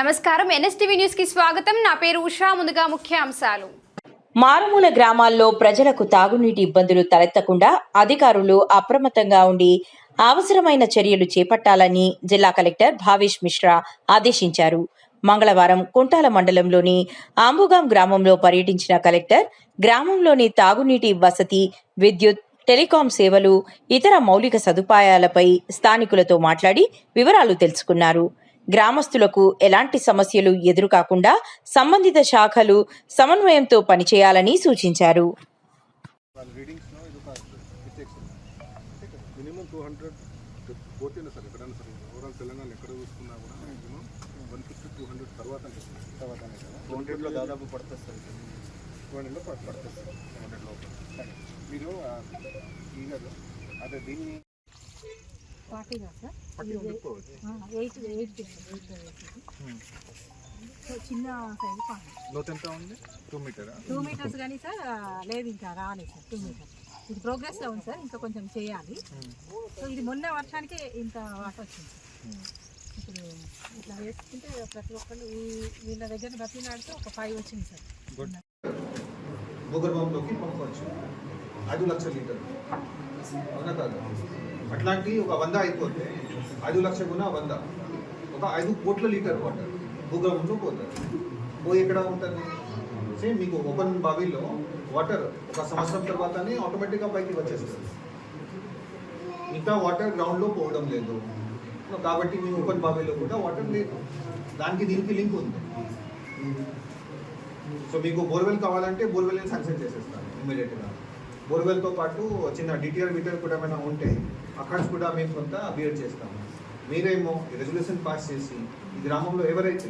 నమస్కారం NSTV news కి స్వాగతం. నా పేరు ఉషా. ముందుగా ముఖ్యాంశాలు. మారుమూల గ్రామాల్లో ప్రజలకు తాగునీటి ఇబ్బందులు తలెత్తకుండా అధికారులు అప్రమత్తంగా ఉండి అవసరమైన చర్యలు చేపట్టాలని జిల్లా కలెక్టర్ భావేష్ మిశ్రా ఆదేశించారు. మంగళవారం కుంటాల మండలంలోని ఆంబుగాం గ్రామంలో పర్యటించిన కలెక్టర్ గ్రామంలోని తాగునీటి వసతి, విద్యుత్, టెలికాం సేవలు, ఇతర మౌలిక సదుపాయాలపై స్థానికులతో మాట్లాడి వివరాలు తెలుసుకున్నారు. గ్రామస్తులకు ఎలాంటి సమస్యలు ఎదురుకాకుండా సంబంధిత శాఖలు సమన్వయంతో పనిచేయాలని సూచించారు. చిన్న సైజు పాండ్ లోతు ఎంత ఉంది? 2 మీటర్స్ కానీ సార్ లేదు, ఇంకా రాలేదు సార్. 2 మీటర్స్ ఇది ప్రోగ్రెస్లో ఉంది సార్, ఇంకా కొంచెం చేయాలి. సో ఇది మొన్న వర్షానికి ఇంత వాటర్ వచ్చింది. ఇప్పుడు ఇట్లా వేసుకుంటే ప్రతి ఒక్కళ్ళు వీళ్ళ దగ్గర బతిలాడితే ఒక 5 వచ్చింది సార్. భూగర్భంలోకి పంపవచ్చు 5 లక్షల లీటర్లు అవునా కాదు? అట్లాంటి ఒక 100 అయిపోతే 5 లక్షల గుణ 100 ఒక 5 కోట్ల లీటర్ వాటర్ భూగర్భంలో పోతుంది. పోయి ఎక్కడ ఉంటుంది? సేమ్ మీకు ఓపెన్ బావిలో వాటర్ ఒక సంవత్సరం తర్వాతనే ఆటోమేటిక్గా పైకి వచ్చేస్తుంది. ఇంకా వాటర్ గ్రౌండ్లో పోవడం లేదు కాబట్టి మీ ఓపెన్ బావిలో కూడా వాటర్ లేదు. దానికి దీనికి లింక్ ఉంది. సో మీకు బోర్వెల్ కావాలంటే బోర్వెల్ని శాంక్షన్ చేసేస్తాను ఇమీడియట్గా. బోర్వెల్తో పాటు చిన్న డిటిఆర్ మీటర్ కూడా ఏమైనా ఉంటే అక్కడ కూడా మేము కొంత బియర్ చేస్తాము. మీరేమో రెజల్యూషన్ పాస్ చేసి ఈ గ్రామంలో ఎవరైతే